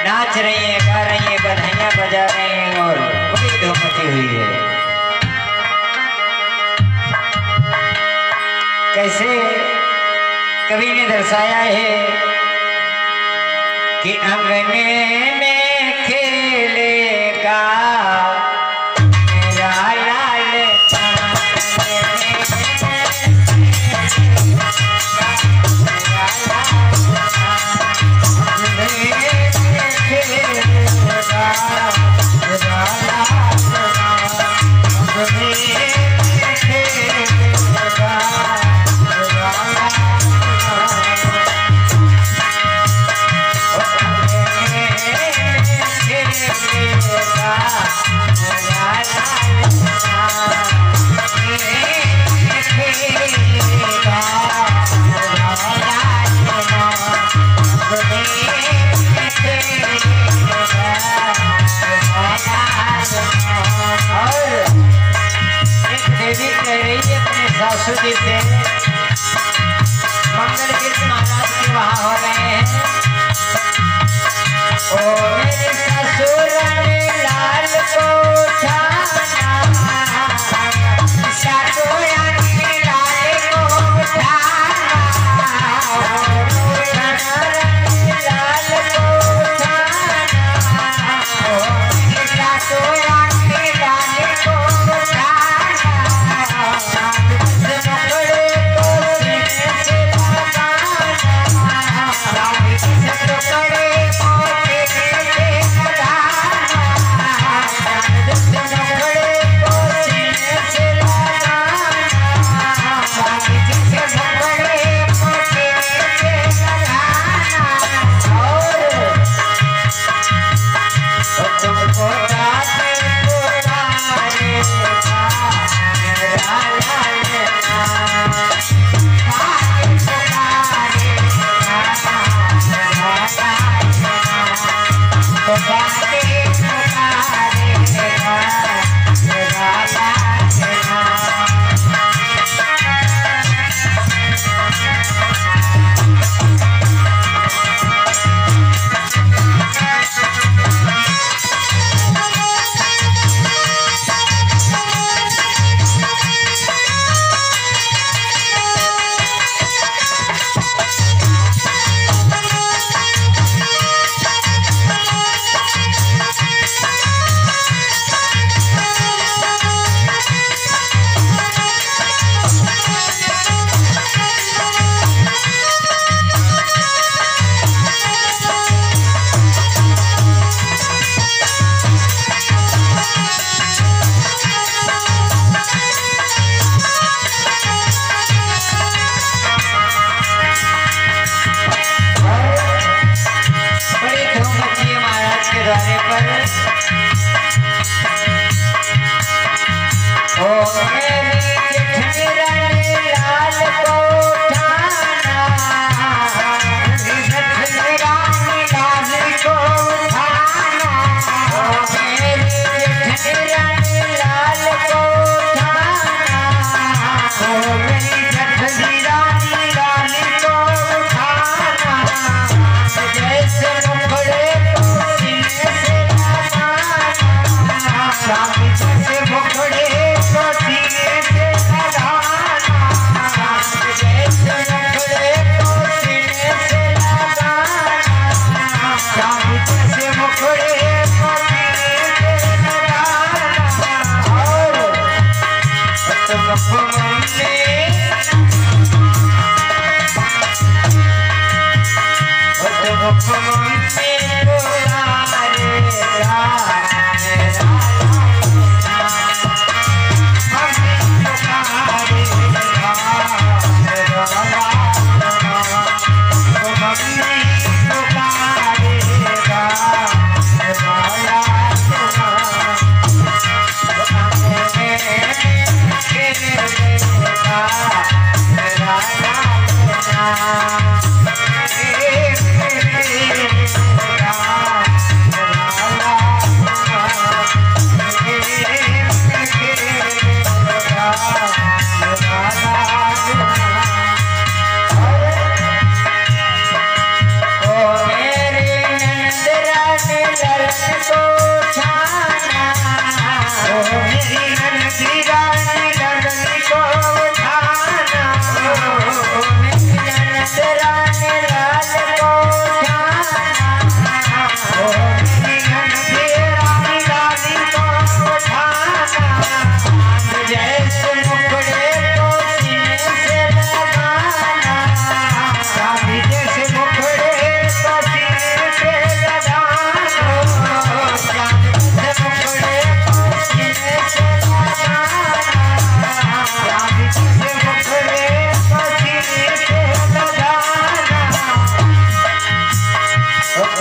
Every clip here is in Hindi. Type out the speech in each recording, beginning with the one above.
नाच रही हैं, गा रही हैं, बधाइयाँ बजा रहे हैं और बड़ी धूम मची हुई है। कैसे कवि ने दर्शाया है कि अंगने में खेलेगा मेरा लाल सासू जी से मंगल कीर्तन महाराज के वहाँ हो रहे हैं। ओ मेरे ससुर ने लाल को उठाना, ससुर ने लाल को उठाना, लाल को उठाना, ससुर ने लाल को उठाना।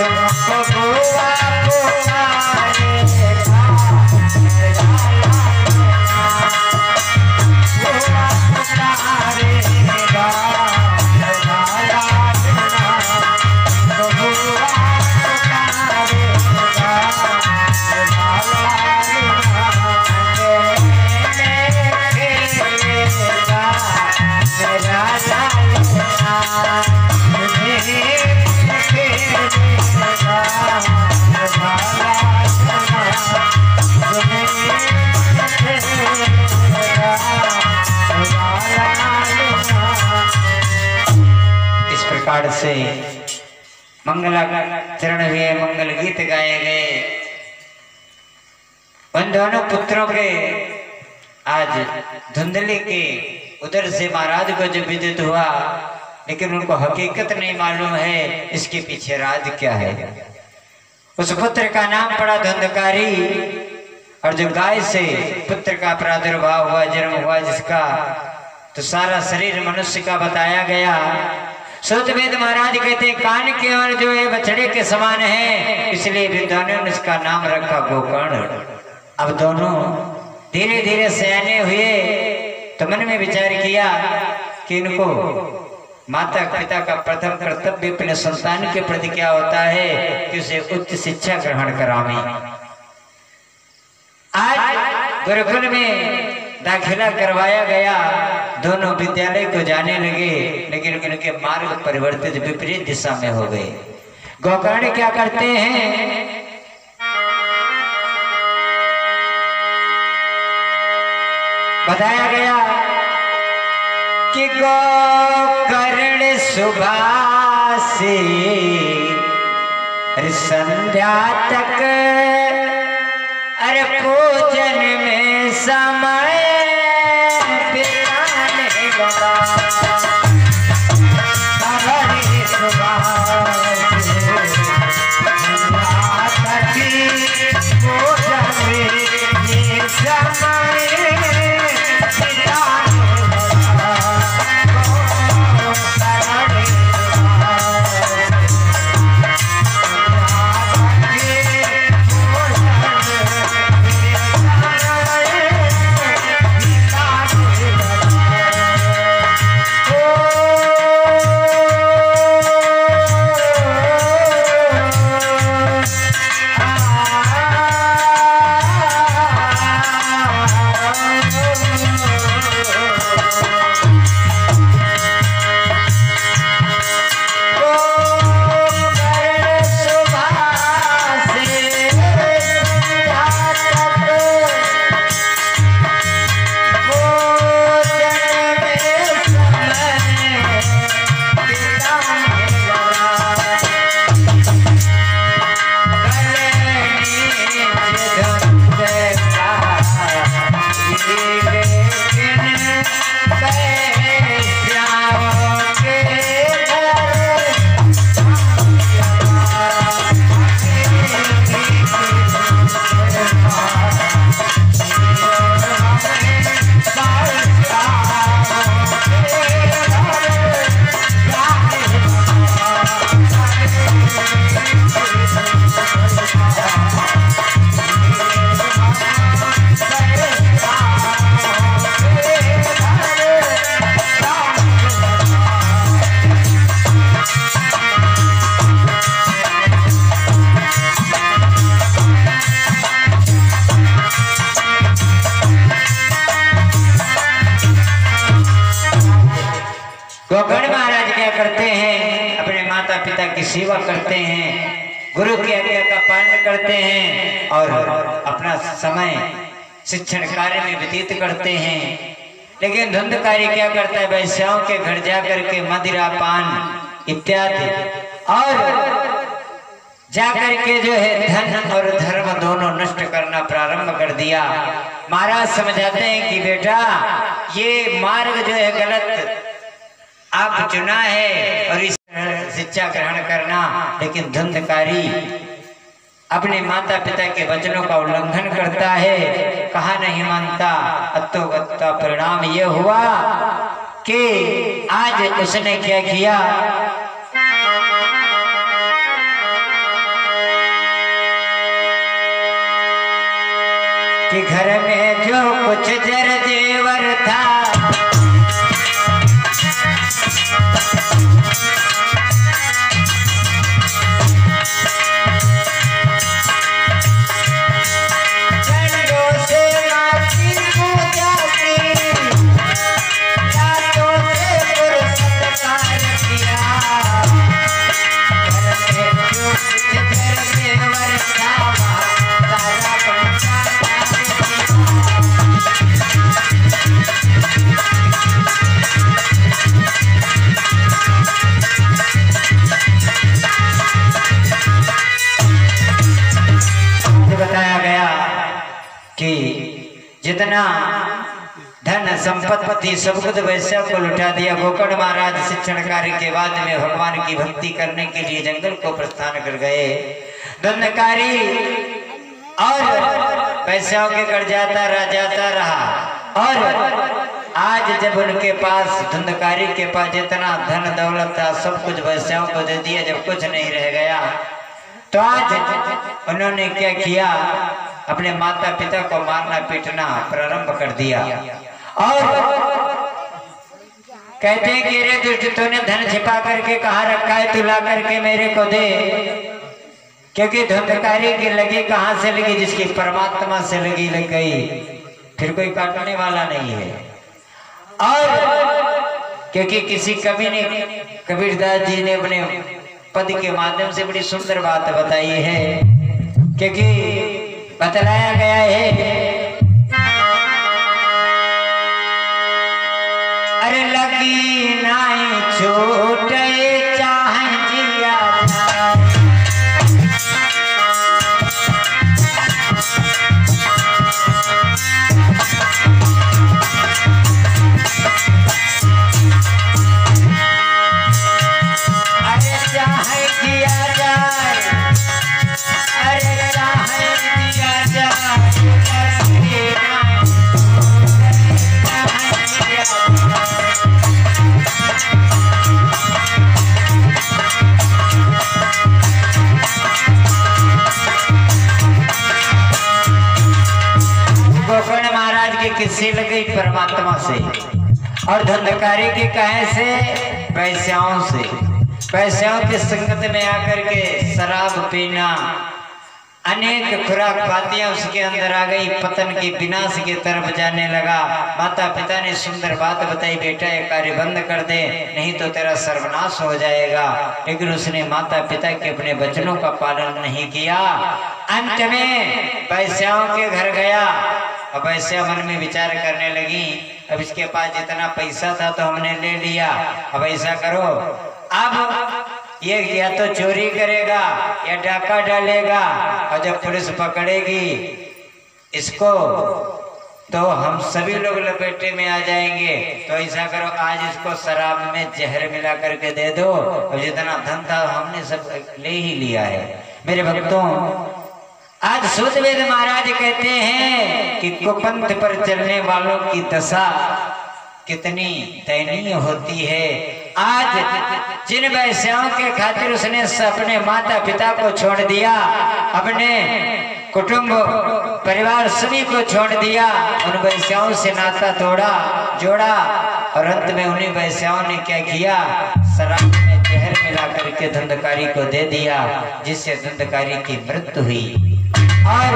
तुमको बुआ से मंगलाचरण हुए, मंगल गीत गाए गए। उन दोनों पुत्रों के आज धुंधली के उधर से महाराज को जब विदित हुआ, लेकिन उनको हकीकत नहीं मालूम है इसके पीछे राज क्या है। उस पुत्र का नाम पड़ा धुंधकारी, और जो गाय से पुत्र का प्रादुर्भाव हुआ, जन्म हुआ जिसका, तो सारा शरीर मनुष्य का बताया गया। सूतवेद महाराज कहते कान के और जो है बछड़े के समान है, इसलिए विद्वानों ने इसका नाम रखा गोकर्ण। अब दोनों धीरे धीरे सयाने हुए तो मन में विचार किया कि इनको माता पिता का प्रथम कर्तव्य अपने संतान के प्रति क्या होता है कि उसे उच्च शिक्षा ग्रहण करावे। आज गुरुकुल में दाखिला करवाया गया, दोनों विद्यालय को जाने लगे, लेकिन उनके मार्ग परिवर्तित विपरीत दिशा में हो गए। गोकर्ण क्या करते हैं, बताया गया कि गोकर्ण सुबह से संध्या तक अरे पूजन में समय बिताने लगा। सेवा करते हैं, गुरु की आज्ञा का पालन करते हैं और अपना समय शिक्षण कार्य में व्यतीत करते हैं। लेकिन धुंधकारी क्या करता है, वैश्याओं के घर जाकर के मदिरा पान इत्यादि और जाकर के जो है धन और धर्म दोनों नष्ट करना प्रारंभ कर दिया। महाराज समझाते हैं कि बेटा ये मार्ग जो है गलत आप चुना है और इस शिक्षा ग्रहण करना, लेकिन धुंधकारी अपने माता पिता के वचनों का उल्लंघन करता है, कहा नहीं मानता। अत्तोगत्ता परिणाम यह हुआ कि आज उसने क्या किया, कि घर में जो कुछ जर जेवर था बताया गया कि जितना धन संपत्ति सब कुछ वैश्य को लुटा दिया। गोकर्ण महाराज शिक्षण कार्य के बाद में भगवान की भक्ति करने के लिए जंगल को प्रस्थान कर गए। धंधकारी और वैश्यों के घर जाता रहा और आज जब उनके पास धंधकारी के पास जितना धन दौलत था सब कुछ वैश्यों को दे दिया। जब कुछ नहीं रह गया तो आज उन्होंने क्या किया, अपने माता पिता को मारना पीटना प्रारंभ कर दिया और कहते हैं कि रे दुष्ट तूने धन छिपा करके कहाँ रखा है, तू ला करके मेरे को दे, क्योंकि धंधकारी की लगी कहाँ से लगी, जिसकी परमात्मा से लगी लग गई, फिर कोई काटने वाला नहीं है। और क्योंकि किसी कवि ने, कबीरदास जी ने अपने पद के माध्यम से बड़ी सुंदर बात बताई है, क्योंकि बतलाया गया है अरे लगी नहीं छोटे चाहे जिया गोकर्ण महाराज की किस्से लगी परमात्मा से और धंधकारी के कहे से, वैश्याओं से। वैश्याओं की संगत में आकर के शराब पीना, अनेक खुराक पातियां उसके अंदर आ गई, पतन की विनाश की तरफ जाने लगा। माता पिता ने सुंदर बात बताई, बेटा ये कार्य बंद कर दे नहीं तो तेरा सर्वनाश हो जाएगा, लेकिन उसने माता पिता के अपने वचनों का पालन नहीं किया। अंत में वैश्याओं के घर गया और वैश्या मन में विचार करने लगी, अब इसके पास जितना पैसा था तो हमने ले लिया, अब ऐसा करो, अब ये या तो चोरी करेगा या डाका डालेगा और जब पुलिस पकड़ेगी इसको तो हम सभी लोग लपेटे में आ जाएंगे। तो ऐसा करो, आज इसको शराब में जहर मिला करके दे दो और जितना धन था हमने सब ले ही लिया है। मेरे भक्तों, आज सूतवेद महाराज कहते हैं कि कुपंथ पर चलने वालों की दशा कितनी दयनीय होती है। आज जिन वैश्याओं के खातिर उसने अपने माता पिता को छोड़ दिया, अपने कुटुंब परिवार सभी को छोड़ दिया, उन वैश्याओं से नाता जोड़ा और अंत में उन्हीं वैश्याओं ने क्या किया, शराब में जहर मिला करके धंधकारी को दे दिया, जिससे धंधकारी की मृत्यु हुई। और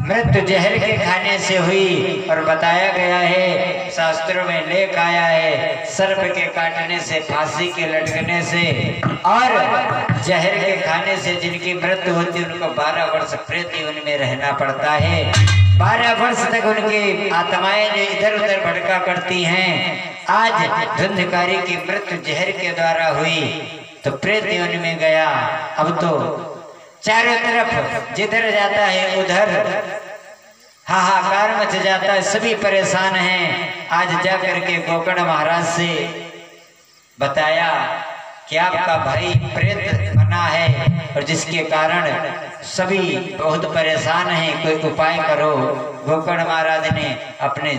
मृत्यु जहर के खाने से हुई। और बताया गया है, शास्त्रों में लेख आया है, सर्प के काटने से, फांसी के लटकने से और जहर के खाने से जिनकी मृत्यु होती है उनको 12 वर्ष प्रेत जीवन में रहना पड़ता है। 12 वर्ष तक उनकी आत्माएं इधर उधर भटका करती हैं। आज धंधकारी की मृत्यु जहर के द्वारा हुई तो प्रेत जीवन में गया। अब तो चारों तरफ जिधर जाता है उधर हाहाकार मच जाता है, सभी परेशान हैं। आज जाकर के गोकर्ण महाराज से बताया कि आपका भाई प्रेत बना है और जिसके कारण सभी बहुत परेशान हैं, कोई उपाय करो। गोकर्ण महाराज ने अपने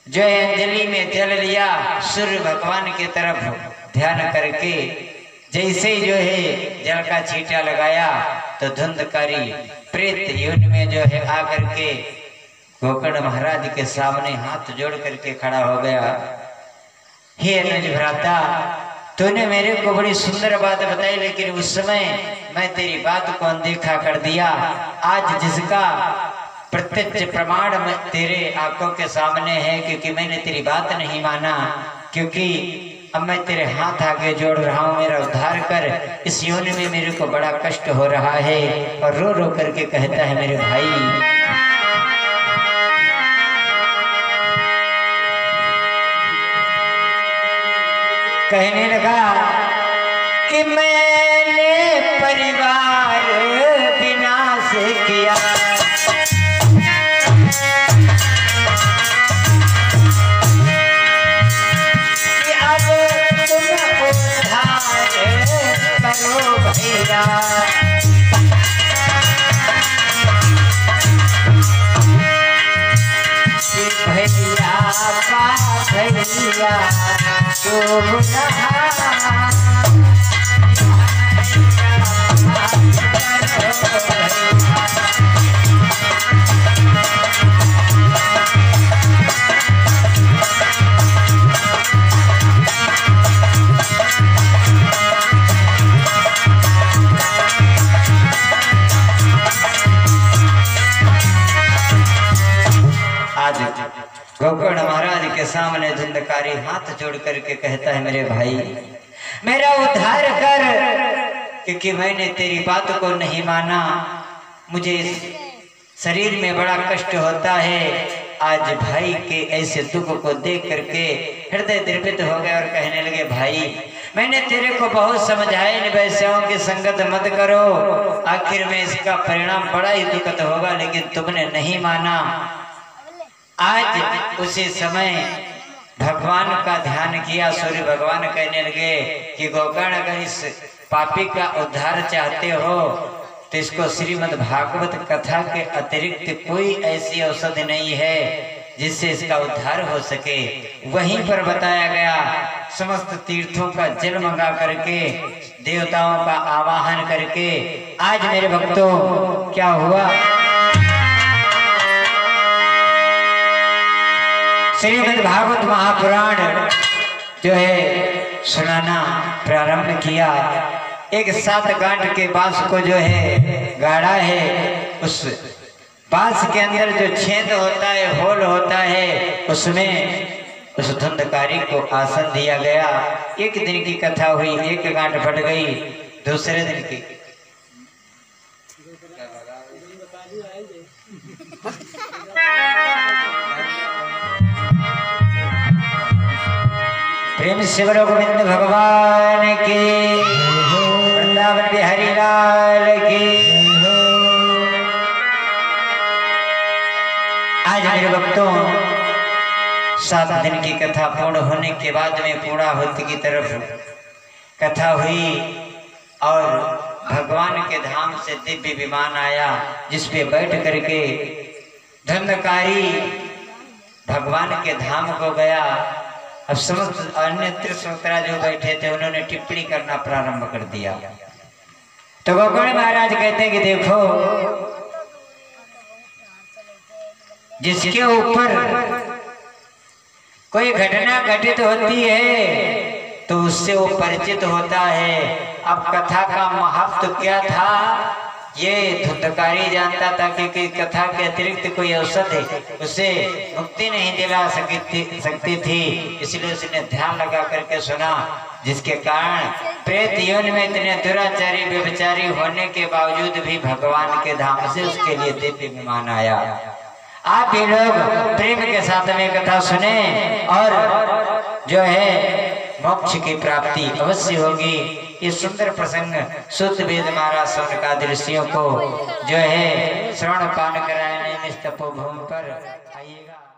जो अंजलि में जल लिया, सूर्य भगवान की तरफ ध्यान करके जैसे ही जो है जल का छींटा लगाया तो धुंधकारी प्रेत योनि में जो है आकर के गोकर्ण महाराज के सामने हाथ जोड़ करके खड़ा हो गया। हे अनुज भ्राता, तूने मेरे को बड़ी सुंदर बात बताई, लेकिन उस समय मैं तेरी बात को अनदेखा कर दिया। आज जिसका प्रत्यक्ष प्रमाण तेरे आंखों के सामने है, क्योंकि मैंने तेरी बात नहीं माना, क्योंकि अब मैं तेरे हाथ आगे जोड़ रहा हूँ, मेरा उद्धार कर। इस योनि में मेरे को बड़ा कष्ट हो रहा है। और रो रो करके कहता है मेरे भाई, कहने लगा कि मैंने परिवार विनाश किया, कि अब तुम उद्धार करो भैया। भैया का भैया तो गोकर्ण महाराज के सामने धुंधकारी हाथ जोड़ करके कहता है मेरे भाई, मेरा उद्धार कर, क्योंकि मैंने तेरी बात को नहीं माना। मुझे शरीर में बड़ा कष्ट होता है। आज भाई के ऐसे दुख को देख करके हृदय द्रवित हो गया और कहने लगे, भाई मैंने तेरे को बहुत समझाया, इन वैश्यों की संगत मत करो, आखिर में इसका परिणाम बड़ा ही दुखद होगा, लेकिन तुमने नहीं माना। आज उसी समय भगवान का ध्यान किया। सूर्य भगवान कहने लगे कि गोकर्ण, अगर इस पापी का उद्धार चाहते हो तो इसको श्रीमद् भागवत कथा के अतिरिक्त कोई ऐसी औषधि नहीं है जिससे इसका उद्धार हो सके। वहीं पर बताया गया, समस्त तीर्थों का जल मंगा करके, देवताओं का आवाहन करके। आज मेरे भक्तों क्या हुआ, श्रीमद् भागवत महापुराण जो है सुनाना प्रारंभ किया। एक 7 गांठ के बांस को जो है गाड़ा है, उस बांस के अंदर जो छेद होता है, होल होता है, उसमें उस धुंधकारी को आसन दिया गया। एक दिन की कथा हुई, एक गांठ फट गई। दूसरे दिन की प्रेम से बोलो गोविंद भगवान की, वृंदावन बिहारी लाल की। आज मेरे भक्तों 7 दिन की कथा पूर्ण होने के बाद में पूर्णाहुति की तरफ कथा हुई और भगवान के धाम से दिव्य विमान आया, जिसपे बैठ करके धुंधकारी भगवान के धाम को गया। अब समस्त अन्य त्रिशोत्रा जो बैठे थे उन्होंने टिप्पणी करना प्रारंभ कर दिया। तो गोकर्ण महाराज कहते हैं कि देखो, जिसके ऊपर कोई घटना घटित होती है तो उससे वो परिचित होता है। अब कथा का महत्व क्या था ये धुंधकारी जानता था, क्योंकि कथा के अतिरिक्त कोई औषध है उसे मुक्ति नहीं दिला सकती थी। इसलिए उसने ध्यान लगा करके सुना, जिसके कारण प्रेत योनि में इतने दुराचारी व्यभिचारी होने के बावजूद भी भगवान के धाम से उसके लिए दिव्य विमान आया। आप भी लोग प्रेम के साथ में कथा सुने और जो है मोक्ष की प्राप्ति अवश्य होगी। ये सुंदर प्रसंग शुद्ध वेद महाराज सौनकादि ऋषियों को जो है श्रवण पान कराने में तपोभूमि पर आइएगा।